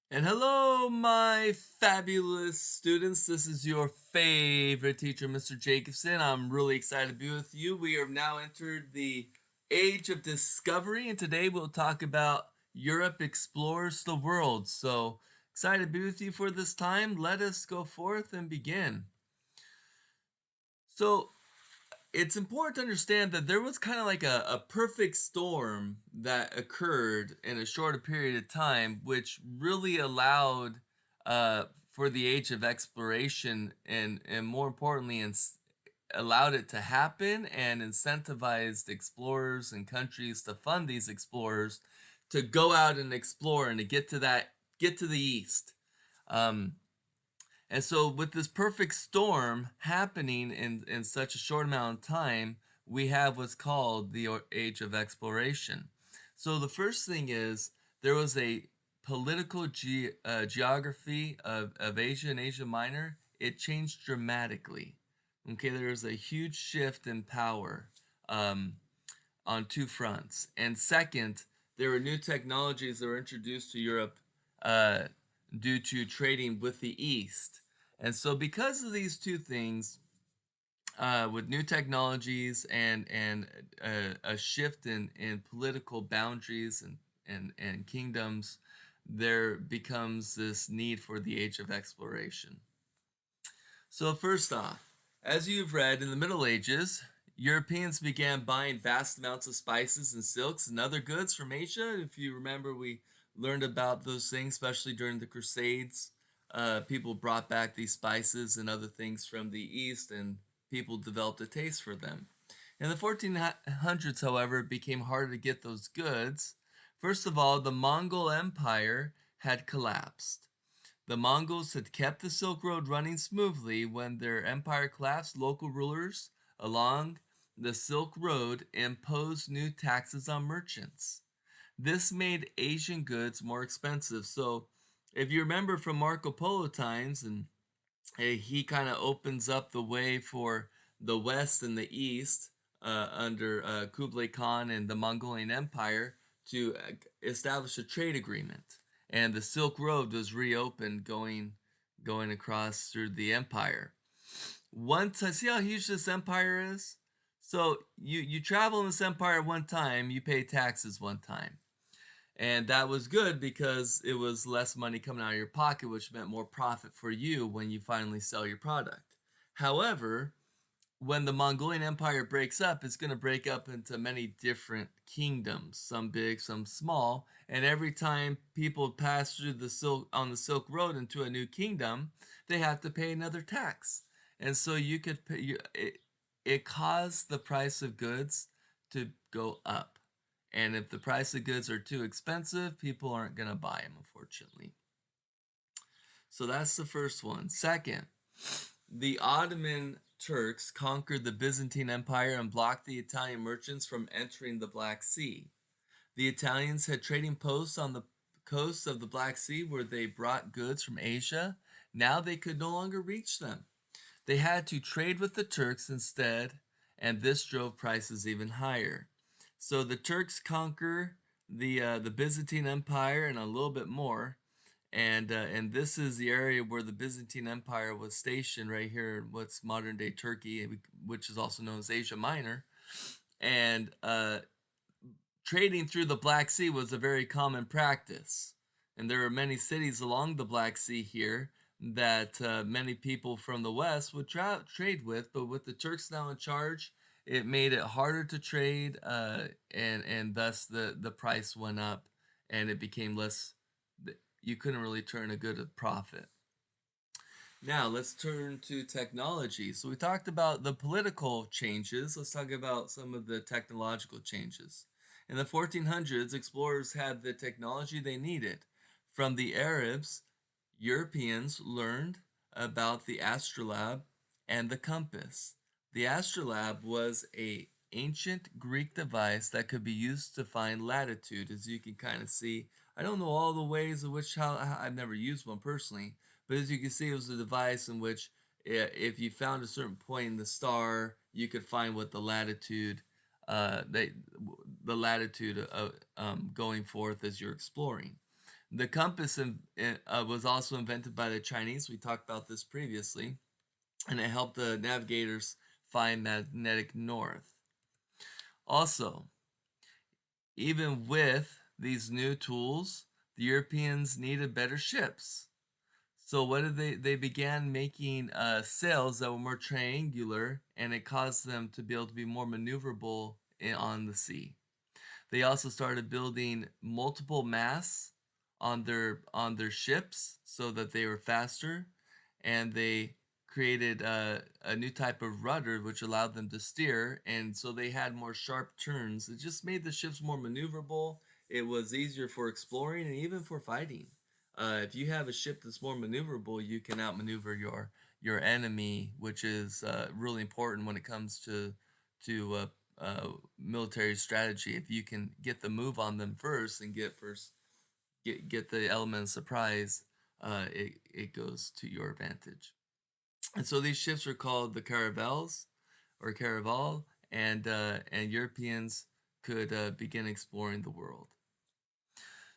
And hello, my fabulous students. This is your favorite teacher, Mr. Jacobson. I'm really excited to be with you. We have now entered the age of discovery, and today we'll talk about Europe explores the world. So excited to be with you for this time. Let us go forth and begin. So it's important to understand that there was kind of like a perfect storm that occurred in a shorter period of time, which really allowed for the age of exploration and more importantly, allowed it to happen and incentivized explorers and countries to fund these explorers to go out and explore and to get to the east. Um, and so, with this perfect storm happening in such a short amount of time, we have what's called the age of exploration. So, the first thing is there was a political geography of Asia and Asia Minor. It changed dramatically. Okay, there was a huge shift in power um, on two fronts. And second, there were new technologies that were introduced to Europe uh, due to trading with the East. And so, because of these two things, with new technologies and a shift in political boundaries and kingdoms, there becomes this need for the age of exploration. So, first off, as you've read, in the Middle Ages, Europeans began buying vast amounts of spices and silks and other goods from Asia. If you remember, we learned about those things, especially during the Crusades. People brought back these spices and other things from the East, and people developed a taste for them. In the 1400s, however, it became harder to get those goods. First of all, the Mongol Empire had collapsed. The Mongols had kept the Silk Road running smoothly. When their empire collapsed, local rulers along the Silk Road imposed new taxes on merchants. This made Asian goods more expensive. So, if you remember from Marco Polo times, and he kind of opens up the way for the West and the East under Kublai Khan and the Mongolian Empire to establish a trade agreement, and the Silk Road was reopened, going across through the empire. Once I see how huge this empire is. So you travel in this empire one time, you pay taxes one time. And that was good because it was less money coming out of your pocket, which meant more profit for you when you finally sell your product. However, when the Mongolian Empire breaks up, it's going to break up into many different kingdoms, some big, some small. And every time people pass through the Silk Road into a new kingdom, they have to pay another tax. And so you could pay, it caused the price of goods to go up. And if the price of goods are too expensive, people aren't going to buy them, unfortunately. So that's the first one. Second, the Ottoman Turks conquered the Byzantine Empire and blocked the Italian merchants from entering the Black Sea. The Italians had trading posts on the coasts of the Black Sea where they brought goods from Asia. Now they could no longer reach them. They had to trade with the Turks instead, and this drove prices even higher. So the Turks conquer the Byzantine Empire and a little bit more, and this is the area where the Byzantine Empire was stationed right here in what's modern day Turkey, which is also known as Asia Minor. And trading through the Black Sea was a very common practice. And there are many cities along the Black Sea here that many people from the West would trade with, but with the Turks now in charge, it made it harder to trade, and thus the price went up, and it became less. You couldn't really turn a good profit. Now let's turn to technology. So we talked about the political changes. Let's talk about some of the technological changes. In the 1400s, explorers had the technology they needed. From the Arabs, Europeans learned about the astrolabe and the compass. The astrolabe was a ancient Greek device that could be used to find latitude, as you can kind of see. I don't know all the ways in which how I've never used one personally, but as you can see, it was a device in which if you found a certain point in the star, you could find what the latitude, the latitude of going forth as you're exploring. The compass was also invented by the Chinese. We talked about this previously, and it helped the navigators find magnetic north. Also, even with these new tools, the Europeans needed better ships. So what did they began making sails that were more triangular, and it caused them to be able to be more maneuverable on the sea. They also started building multiple masts on their ships so that they were faster, and they created a new type of rudder which allowed them to steer, and so they had more sharp turns. It just made the ships more maneuverable. It was easier for exploring and even for fighting. If you have a ship that's more maneuverable, you can outmaneuver your enemy, which is really important when it comes to military strategy. If you can get the move on them first and get the element of surprise, it goes to your advantage. And so these ships were called the caravels or caravel, and Europeans could begin exploring the world.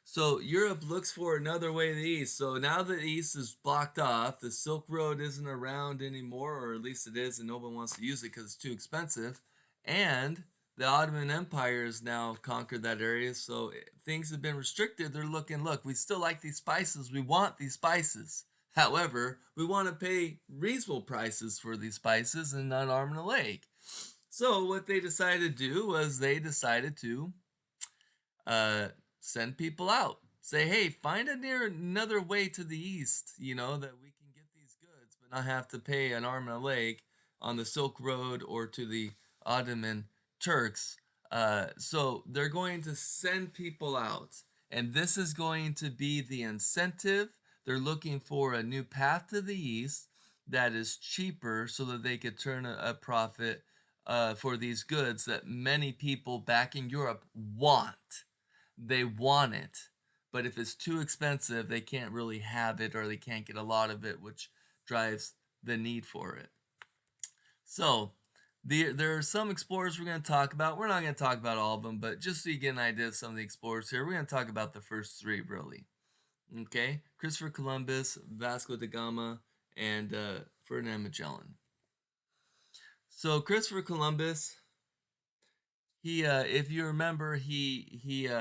So Europe looks for another way to the east. So now that the east is blocked off, the Silk Road isn't around anymore, or at least it is, and no one wants to use it because it's too expensive. And the Ottoman Empire has now conquered that area, so things have been restricted. They're looking, look, we still like these spices. We want these spices. However, we want to pay reasonable prices for these spices and not arm and a leg. So what they decided to do was they decided to uh, send people out. Say, hey, find another way to the east, that we can get these goods, but not have to pay an arm and a leg on the Silk Road or to the Ottoman Turks. So they're going to send people out, and this is going to be the incentive. They're looking for a new path to the east that is cheaper so that they could turn a profit for these goods that many people back in Europe want. They want it, but if it's too expensive, they can't really have it or they can't get a lot of it, which drives the need for it. So there are some explorers we're going to talk about. We're not going to talk about all of them, but just so you get an idea of some of the explorers here, we're going to talk about the first three, really. Okay, Christopher Columbus, Vasco da Gama, and Ferdinand Magellan. So Christopher Columbus, if you remember, he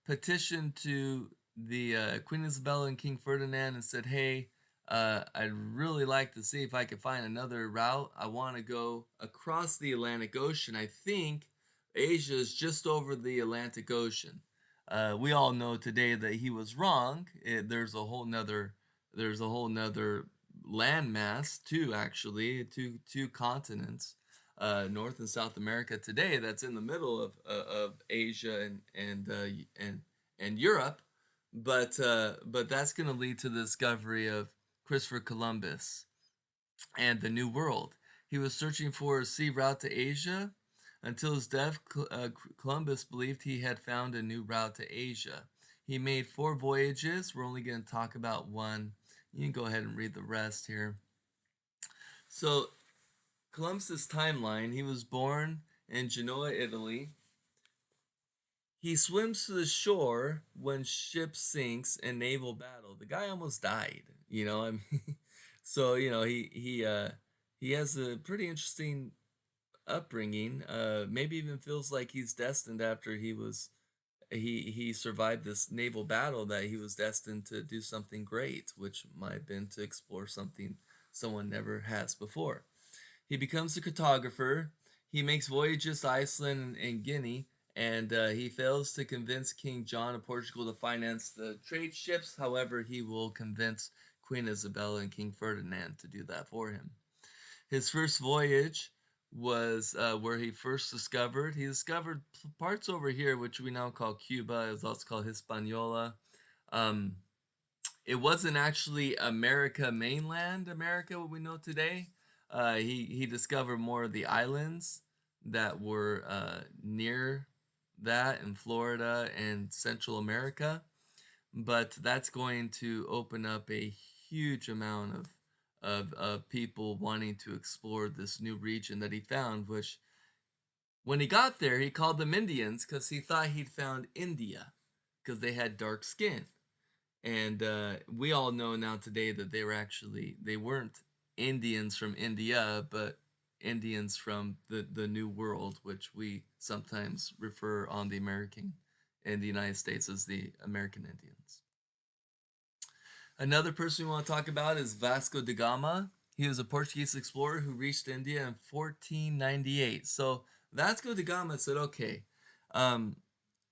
petitioned to the Queen Isabella and King Ferdinand and said, "Hey, I'd really like to see if I could find another route. I want to go across the Atlantic Ocean. I think Asia is just over the Atlantic Ocean." We all know today that he was wrong. There's a whole nother landmass too, actually, two continents, North and South America today, that's in the middle of Asia and Europe, but that's going to lead to the discovery of Christopher Columbus and the New World. He was searching for a sea route to Asia. Until his death, Columbus believed he had found a new route to Asia. He made 4 voyages. We're only going to talk about one. You can go ahead and read the rest here. So Columbus's timeline: he was born in Genoa, Italy. He swims to the shore when ship sinks in naval battle. The guy almost died, I mean, so he has a pretty interesting upbringing. Maybe even feels like he's destined after he survived this naval battle that he was destined to do something great, which might have been to explore something someone never has before. He becomes a cartographer. He makes voyages to Iceland and Guinea, and he fails to convince King John of Portugal to finance the trade ships. However, he will convince Queen Isabella and King Ferdinand to do that for him. His first voyage was where he discovered parts over here, which we now call Cuba. It's also called Hispaniola. Um, it wasn't actually mainland America, what we know today. He discovered more of the islands that were near that in Florida and Central America, but that's going to open up a huge amount of people wanting to explore this new region that he found, which when he got there, he called them Indians because he thought he'd found India because they had dark skin. And we all know now today that they weren't Indians from India, but Indians from the New World, which we sometimes refer on the American in the United States as the American Indians. Another person we want to talk about is Vasco da Gama. He was a Portuguese explorer who reached India in 1498. So Vasco da Gama said, okay, um,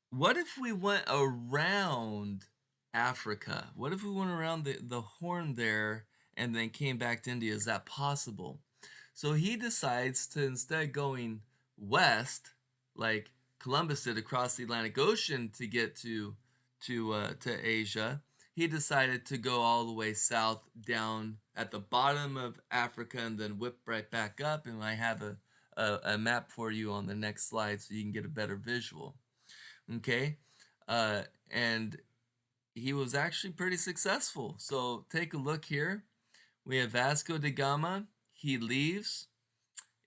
what if we went around Africa? What if we went around the horn there and then came back to India? Is that possible? So he decides to, instead going west, like Columbus did across the Atlantic Ocean to get to Asia, he decided to go all the way south down at the bottom of Africa and then whip right back up. And I have a map for you on the next slide so you can get a better visual. Okay, and he was actually pretty successful. So take a look here. We have Vasco da Gama. He leaves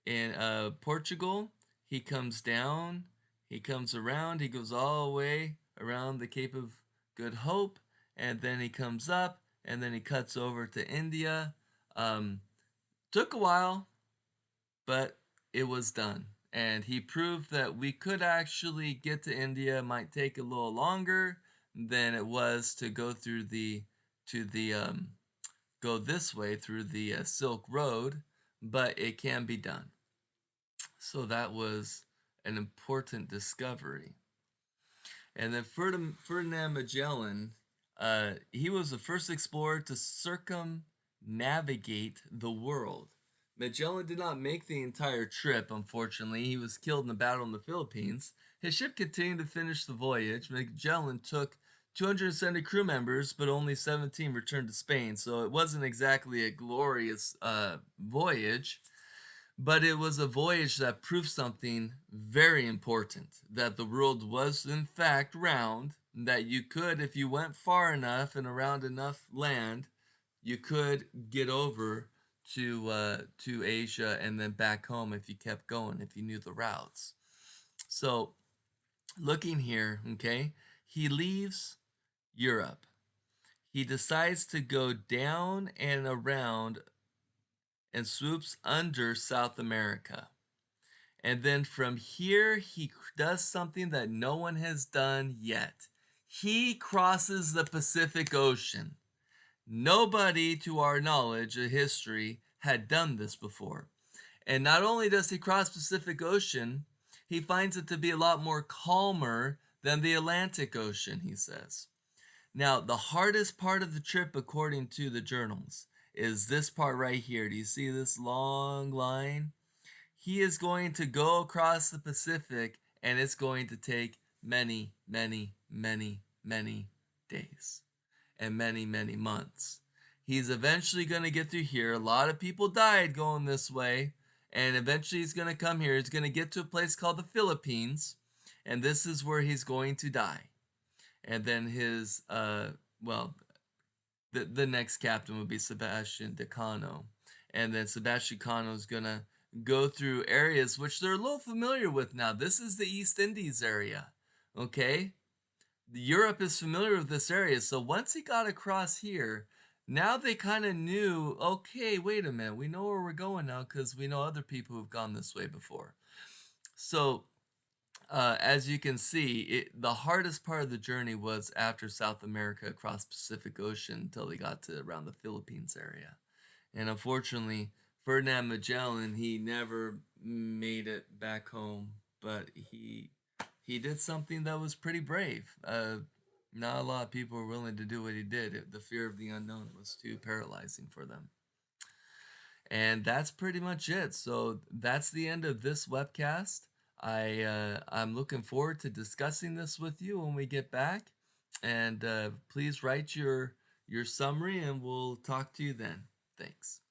in Portugal. He comes down. He comes around. He goes all the way around the Cape of Good Hope, and then he comes up, and then he cuts over to India. Um, Took a while, but it was done. And he proved that we could actually get to India. It might take a little longer than it was to go through the go this way through the Silk Road, but it can be done. So that was an important discovery. And then Ferdinand Magellan, he was the first explorer to circumnavigate the world. Magellan did not make the entire trip, unfortunately. He was killed in a battle in the Philippines. His ship continued to finish the voyage. Magellan took 270 crew members, but only 17 returned to Spain, so it wasn't exactly a glorious voyage. But it was a voyage that proved something very important, that the world was in fact round, that you could, if you went far enough and around enough land, you could get over to Asia and then back home if you kept going, if you knew the routes. So looking here, okay, he leaves Europe. He decides to go down and around and swoops under South America. And then from here, he does something that no one has done yet. He crosses the Pacific Ocean. Nobody, to our knowledge of history, had done this before. And not only does he cross Pacific Ocean, he finds it to be a lot more calmer than the Atlantic Ocean, he says. Now, the hardest part of the trip, according to the journals, is this part right here. Do you see this long line? He is going to go across the Pacific, and it's going to take many, many, many, many days and many, many months. He's eventually going to get through here. A lot of people died going this way, and eventually he's going to come here. He's going to get to a place called the Philippines, and this is where he's going to die. And then his, well, the next captain would be Sebastian de Cano. And then Sebastian Cano is going to go through areas which they're a little familiar with now. This is the East Indies area, okay? Europe is familiar with this area. So once he got across here, now they kind of knew, okay, wait a minute, we know where we're going now because we know other people who've gone this way before. So as you can see, the hardest part of the journey was after South America across Pacific Ocean until they got to around the Philippines area. And unfortunately, Ferdinand Magellan, he never made it back home, but he did something that was pretty brave. Not a lot of people were willing to do what he did. The fear of the unknown was too paralyzing for them. And that's pretty much it. So that's the end of this webcast. I'm looking forward to discussing this with you when we get back. And please write your summary, and we'll talk to you then. Thanks.